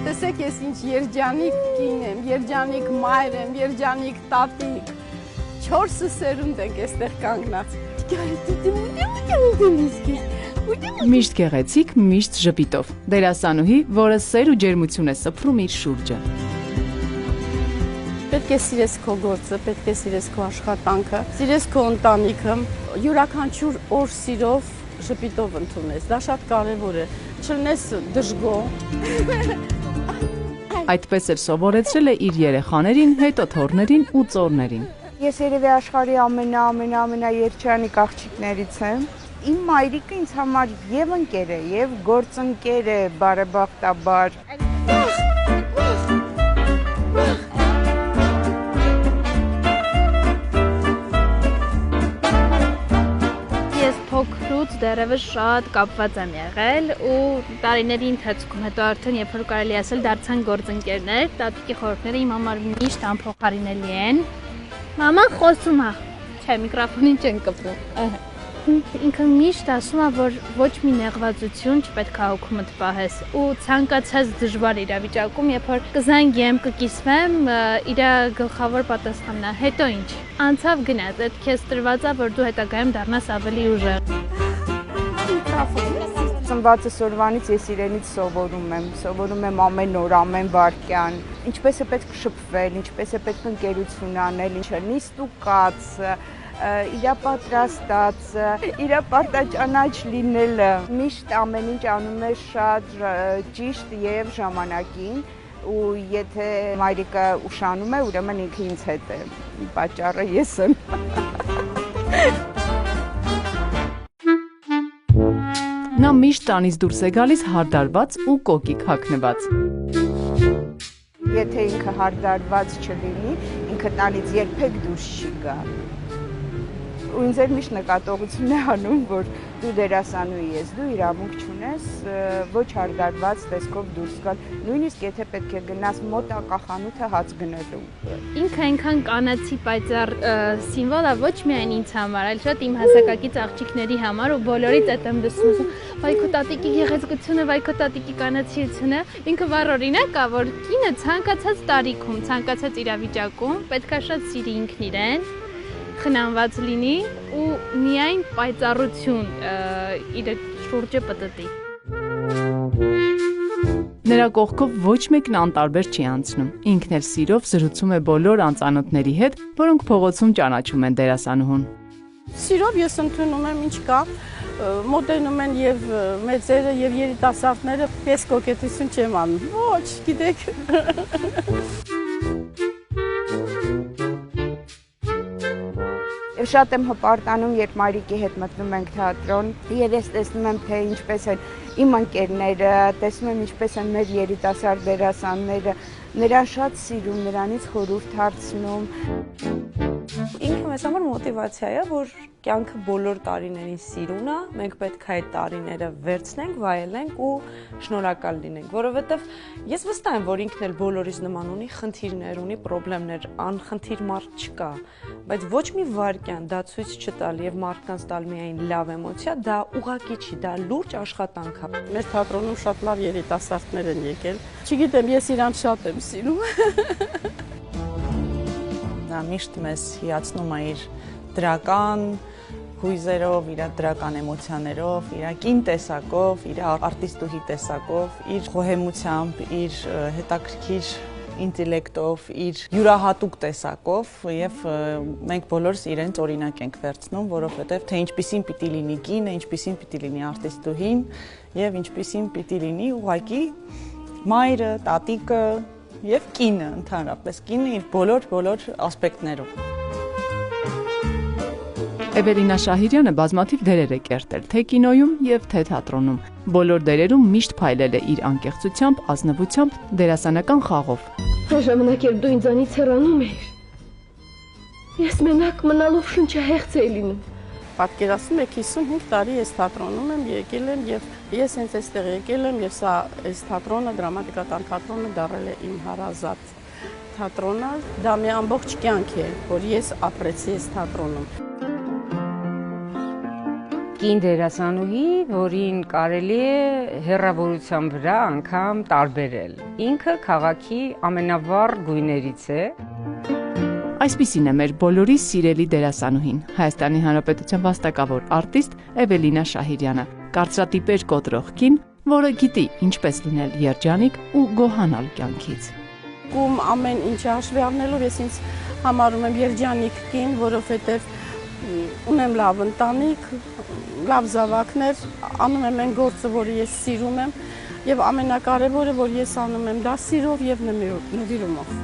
Տեսեք ես ինչ երջանիկ կին եմ, երջանիկ մայր եմ, երջանիկ տատիկ, 4 սերունդ ենք էստեղ կանգնած։ Միշտ գեղեցիկ, միշտ ժպիտով։ Դերասանուհի, որը սեր ու ջերմություն է սփռում իր շուրջը։ Պետք է սիրես քո գործը, պետք է սիրես քո աշխատանքը, սիրես քո ընտանիքը, յուրաքանչյուր օր սիրով, ժպիտով ընդունես, դա շատ կարևոր է, չլնես դժգոհ։ Այդպես էլ սովորեցրել է իր երեխաներին, հետո թոռներին ու ծոռներին։ Ես երևի աշխարհի ամենաերջանիկ աղջիկներից եմ։ Իմ մայրիկը ինձ համար եւ ընկեր է, եւ գործընկեր է, բարեբախտաբար։ Ես փոքրուց դեռևս շատ կապված եմ եղել ու տարիների ընթացքում հետո արդեն երբ որ կարելի ասել դարձան գործընկերներ, տատիկի խորհուրդները իմ համար միշտ անփոխարինելի են։ Մաման խոսում է, չէ, միկրոֆոնին չեն կպրում։ Ինքը միշտ ասում է, որ ոչ մի նեղվածություն չպետք է հոգումդ պահես ու ցանկացած դժվար իրավիճակում, երբ որ կզանգեմ, կկիսվեմ, իր գլխավոր պատասխանն է, հետո ինչ։ Անցավ գնաց, այդ քեզ տրված է, որ դու հետագայում դառնաս ավելի ուժեղ։ Ծնվածս օրվանից ես իրենից սովորում եմ ամեն օր, ամեն վայրկյան, ինչպես է պետք շփվել, ինչպես է պետք ընկերություն անել, ինչը նիստ ու կաց, իրա պատրաստած, իրա պարտաճանաչ լինելը, միշտ ամեն ինչ անում է շատ ճիշտ եւ ժամանակին ու եթե մայրիկը ուշանում է, ուրեմն ինքը ինձ հետ է, պատճառը ես եմ։ Նա միշտ տանից դուրս է գալիս հարդարված ու կոկիկ հագնված։ Եթե ինքը հարդարված չլինի, ինքը տանից երբեք դուրս չի գա։ Ու ինձ էլ միշտ նկատողություն է անում, որ դու դերասանուհի ես, դու իրավունք չունես ոչ հարդարված տեսքով դուրս գալ, նույնիսկ եթե պետք է գնաս մոտակա խանութը հաց գնելու։ Ինքը այնքան կանացի պայծառ սիմվոլ է ոչ միայն ինձ համար, այլ շատ իմ հասակակից աղջիկների համար ու բոլորից այդ եմ լսում, վայ քո տատիկի գեղեցկությունը, վայ քո տատիկի կանացիությունը, ինքը վառ օրինակ է, որ կինը ցանկացած տարիքում, ցանկացած իրավիճակում պետք է շատ սիրի ինքն իրեն, խնամված լինի ու միայն պայծառություն իր շուրջը պտտի։ Նրա կողքով ոչ մեկն անտարբեր չի անցնում։ Ինքն էլ սիրով զրուցում է բոլոր անծանոթների հետ, որոնք փողոցում ճանաչում են դերասանուհուն։ Սիրով ես ընդունում եմ ինչ կա, մոտենում են եւ մեծերը եւ երիտասարդները, ես կոկետություն չեմ անում։ Ոչ, գիտեք։ Շատ եմ հպարտանում, երբ մայրիկի հետ մտնում ենք թատրոն, եւ ես տեսնում եմ, թե ինչպես են իմ ընկերները, տեսնում եմ ինչպես են մեր երիտասարդ դերասանները, նրան շատ սիրում, նրանից խորհուրդ հարցնում։ Ինքը մեզ համար մոտիվացիա է, որ կյանքը բոլոր տարիներին սիրուն է, մենք պետք է այդ տարիները վերցնենք, վայելենք ու շնորհակալ լինենք, որովհետև ես վստահ եմ, որ ինքն էլ բոլորից նման ունի խնդիրներ, ունի խնդիրներ, անխնդիր մարդ չկա, բայց ոչ մի վայրկյան դա ցույց չտալ եւ մարդկանց տալ միայն լավ էմոցիա, դա ուղղակի չի, դա լուրջ աշխատանք է։ Մեր թատրոնում շատ լավ երիտասարդներ են եկել։ Չգիտեմ, ես իրանց շատ եմ սիրում։ Նա միշտ մեզ հիացնում է իր դրական հույզերով, իր դրական էմոցիաներով, իր կին տեսակով, իր արտիստուհի տեսակով, իր խոհեմությամբ, իր հետաքրքիր ինտելեկտով, իր յուրահատուկ տեսակով եւ մենք բոլորս իրենց օրինակ ենք վերցնում, որովհետեւ թե ինչպիսին պիտի լինի կինը, ինչպիսին պիտի լինի արտիստուհին եւ ինչպիսին պիտի լինի ուղղակի մայրը, տատիկը եւ կինը ընդհանրապես, կինը իր բոլոր ասպեկտներով։ Էվելինա Շահիրյանը բազմաթիվ դերեր է կերտել թե կինոյում եւ թե թատրոնում։ Բոլոր դերերում միշտ փայլել է իր անկեղծությամբ, ազնվությամբ, դերասանական խաղով։ Այն ժամանակ երբ դու ինձանից հեռանում էիր, ես մենակ մնալով շնչահեղձ էի լինում։ Պատկերացնում եք 55 տարի ես թատրոնում եմ եկել եմ եւ ես հենց այստեղ եկել եմ եւ սա այս թատրոնը, դրամատիկական թատրոնը դառել է իմ հարազատ թատրոնը, դա մի ամբողջ կյանք է, որ ես ապրեցի այս թատրոնում։ կին դերասանուհի, որին կարելի է հեռավորության վրա անգամ տարբերել։ Ինքը քաղաքի ամենավառ գույներից է։ Այսպիսին է մեր բոլորի սիրելի դերասանուհին, Հայաստանի Հանրապետության վաստակավոր արտիստ Էվելինա Շահիրյանը, կարծրատիպեր կոտրող կին, որը գիտի ինչպես լինել երջանիկ ու գոհանալ կյանքից։ Ում ամեն ինչը հաշվի առնելով ես ինձ համարում եմ երջանիկ կին, որովհետև ունեմ լավ ընտանիք, լավ զավակներ, անում եմ այն գործը, որը ես սիրում եմ, եւ ամենակարևորը, որ ես անում եմ դա սիրով եւ նվիրումով։